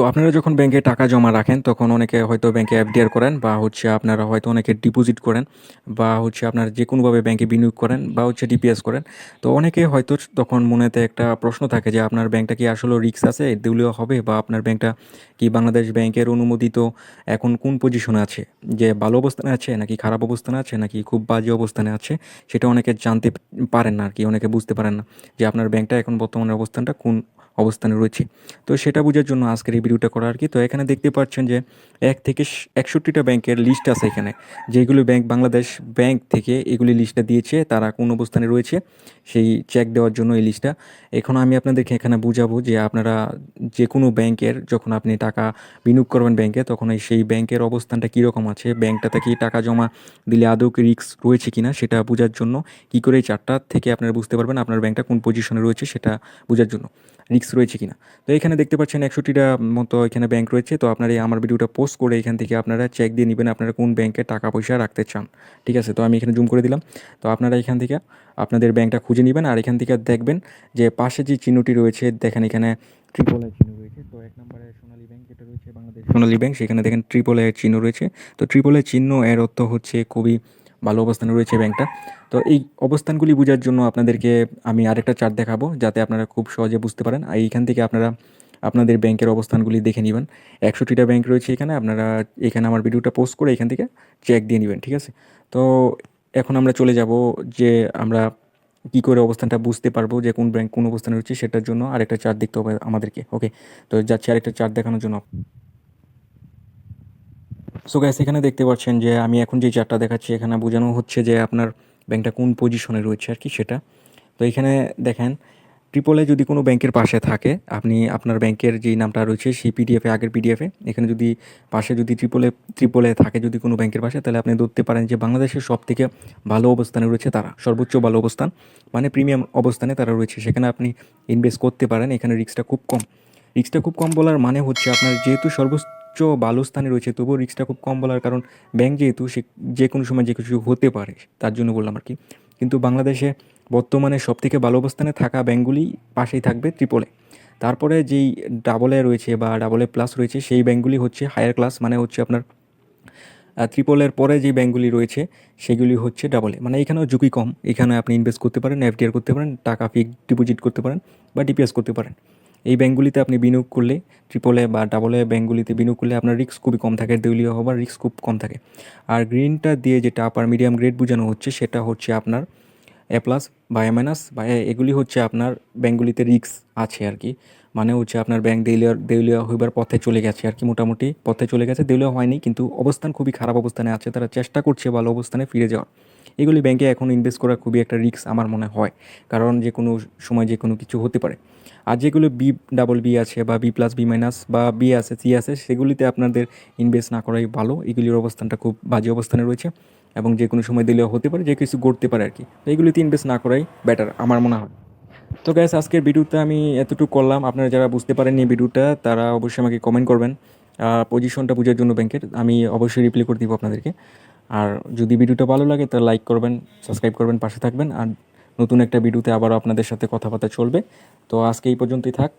আপনারা যখন ব্যাংকে টাকা জমা রাখেন, তখন অনেকে হয়তো ব্যাংকে এফডিআর করেন বা আপনারা হয়তো অনেকে ডিপোজিট করেন বা আপনারা যেকোনোভাবে ব্যাংকে বিনিয়োগ করেন বা ডিপিএস করেন। তো অনেকে হয়তো তখন মনেতে একটা প্রশ্ন থাকে যে আপনার ব্যাংকটা কি আসলেও রিস্ক আছে, দেউলিয়া হবে, বা আপনার ব্যাংকটা কি বাংলাদেশ ব্যাংকের অনুমোদিত এখন কোন পজিশনে আছে? যে ভালো অবস্থানে আছে নাকি খারাপ অবস্থানে আছে নাকি খুব বাজে অবস্থানে আছে? সেটা অনেকে জানতে পারেন না আরকি, অনেকে বুঝতে পারেন না যে আপনার ব্যাংকটা এখন বর্তমানে অবস্থানটা কোন অবস্থানে রয়েছে। তো সেটা বোঝার জন্য আজকের এই ভিডিওটা করা আরকি। তো এখানে দেখতে পাচ্ছেন যে ১ থেকে ৬১টা ব্যাংকের লিস্ট আছে এখানে। যেগুলো ব্যাংক বাংলাদেশ ব্যাংক থেকে এগুলি লিস্টটা দিয়েছে, তারা কোন অবস্থানে রয়েছে সেই চেক দেওয়ার জন্য এই লিস্টটা। এখন আমি আপনাদেরকে এখানে বুঝাবো যে আপনারা যেকোনো ব্যাংকের যখন আপনি টাকা বিনিয়োগ করবেন ব্যাংকে, তখন সেই ব্যাংকের অবস্থানটা কীরকম আছে, ব্যাংকটাতে কি টাকা জমা দিলে আদৌ কি রিস্ক রয়েছে কিনা সেটা বোঝার জন্য কী করে এই চার্টটা থেকে আপনারা বুঝতে পারবেন আপনার ব্যাংকটা কোন পজিশনে রয়েছে সেটা বোঝার জন্য, রিস্ক রয়েছে কিনা। তো এখানে দেখতে পাচ্ছেন ৬১টা মতো এখানে ব্যাংক রয়েছে। তো আপনারা এই আমার ভিডিওটা পোস্ট করে এখান থেকে আপনারা চেক দিয়ে নিবেন আপনারা কোন ব্যাংকে টাকা পয়সা রাখতে চান। ঠিক আছে? তো আমি এখানে জুম করে দিলাম। তো আপনারা এখান থেকে আপনাদের ব্যাংকটা খুঁজে নিবেন আর এখান থেকে দেখবেন যে পাশে যে চিহ্নটি রয়েছে, দেখেন এখানে ট্রিপল আই চিহ্ন রয়েছে। তো ১ নম্বরে সোনালী ব্যাংক যেটা রয়েছে, বাংলাদেশ সোনালী ব্যাংক, সেখানে দেখেন ট্রিপল আই এর চিহ্ন রয়েছে। তো ট্রিপল আই চিহ্ন এর অর্থ হচ্ছে খুবই ভালো অবস্থানে রয়েছে ব্যাংকটা। তো এই অবস্থানগুলি বোঝার জন্য আপনাদেরকে আমি আরেকটা চার্ট দেখাবো, যাতে আপনারা খুব সহজে বুঝতে পারেন। আর এইখান থেকে আপনারা আপনাদের ব্যাংকের অবস্থানগুলি দেখে নিবেন। ৬১টা ব্যাংক রয়েছে এখানে। আপনারা এখানে আমার ভিডিওটা পোস্ট করে এখান থেকে চেক দিয়ে নিবেন। ঠিক আছে? তো এখন আমরা চলে যাব যে আমরা কি করে অবস্থানটা বুঝতে পারবো যে কোন ব্যাংক কোন অবস্থানে রয়েছে, সেটার জন্য আরেকটা চার্ট দেখতে হবে আমাদেরকে। ওকে? তো যাচ্ছি আরেকটা চার্ট দেখানোর জন্য। গাইস, এখানে দেখতে পাচ্ছেন যে আমি এখন যে চার্টটা দেখাচ্ছি, এখানে বোঝানো হচ্ছে যে আপনার ব্যাংকটা কোন পজিশনে রয়েছে আরকি সেটা। তো এখানে দেখেন, ট্রিপল আই যদি কোনো ব্যাংকের পাশে থাকে, আপনি আপনার ব্যাংকের যেই নামটা রয়েছে সেই পিডিএফে, আগের পিডিএফে এখানে যদি পাশে যদি ট্রিপল আই থাকে যদি কোনো ব্যাংকের পাশে, তাহলে আপনি ধরতে পারেন যে বাংলাদেশের সবথেকে ভালো অবস্থানে রয়েছে তারা। সর্বোচ্চ ভালো অবস্থান মানে প্রিমিয়াম অবস্থানে তারা রয়েছে। সেখানে আপনি ইনভেস্ট করতে পারেন। এখানে রিস্কটা খুব কম। রিস্কটা খুব কম বলার মানে হচ্ছে আপনার যেহেতু সর্বোচ্চ ভালো স্থানে রয়েছে, তবুও রিস্কটা খুব কম বলার কারণ ব্যাংক যেহেতু সে যেকোনো সময় যে কিছু হতে পারে, তার জন্য বললাম আরকি। কিন্তু বাংলাদেশে বর্তমানে সবথেকে ভালো অবস্থানে থাকা ব্যাংকগুলি পাশেই থাকবে ট্রিপল আই। তারপরে যেই ডাবল এ রয়েছে বা ডাবল এ প্লাস রয়েছে, সেই ব্যাংকগুলি হচ্ছে হায়ার ক্লাস, মানে হচ্ছে আপনার ট্রিপল এর পরে যে ব্যাংকগুলি রয়েছে সেগুলি হচ্ছে ডাবল এ। মানে এখানেও ঝুঁকি কম। এখানে আপনি ইনভেস্ট করতে পারেন, এফডিআর করতে পারেন, টাকা ফিক্সড ডিপোজিট করতে পারেন বা ডিপিএস করতে পারেন। এই ব্যাংকগুলিতে আপনি বিনিয়োগ করলে, ট্রিপল এ বা ডাবল এ ব্যাংকগুলিতে বিনিয়োগ করলে আপনার রিস্ক খুবই কম থাকে, দেউলিয়া হবার রিস্ক খুব কম থাকে। আর গ্রিনটা দিয়ে যেটা আপার মিডিয়াম গ্রেড বোঝানো হচ্ছে, সেটা হচ্ছে আপনার এ প্লাস বা এ মাইনাস বা এ, এগুলি হচ্ছে আপনার ব্যাংকগুলিতে রিস্ক আছে আর কি। মানে হচ্ছে আপনার ব্যাংক দেউলিয়া হইবার পথে চলে গেছে আর কি, মোটামুটি পথে চলে গেছে, দেউলিয়া হয়নি কিন্তু অবস্থান খুবই খারাপ অবস্থানে আছে, তারা চেষ্টা করছে ভালো অবস্থানে ফিরে যাওয়ার। এগুলি ব্যাংকে এখন ইনভেস্ট করা খুবই একটা রিস্ক আমার মনে হয়, কারণ যে কোনো সময় যে কোনো কিছু হতে পারে। আর যেগুলো বি ডাবল বি আছে বা বি প্লাস বি মাইনাস বা বি আছে সি আছে, সেগুলিতে আপনাদের ইনভেস্ট না করাই ভালো। এগুলির অবস্থানটা খুব বাজে অবস্থানে রয়েছে এবং যে কোনো সময় দিলেও হতে পারে, যে কিছু ঘটতে পারে আর কি। তো এইগুলিতে ইনভেস্ট না করাই বেটার আমার মনে হয়। তো গ্যাস, আজকের ভিডিওতে আমি এতটুকু করলাম। আপনারা যারা বুঝতে পারেননি ভিডিওটা, তারা অবশ্যই আমাকে কমেন্ট করবেন পজিশনটা বোঝার জন্য ব্যাংকের। আমি অবশ্যই রিপ্লাই করে দিব আপনাদেরকে। আর যদি ভিডিওটা ভালো লাগে তাহলে লাইক করবেন, সাবস্ক্রাইব করবেন, পাশে থাকবেন। আর নতুন একটা ভিডিওতে আবারও আপনাদের সাথে কথাবার্তা চলবে। তো আজকে এই পর্যন্তই থাক।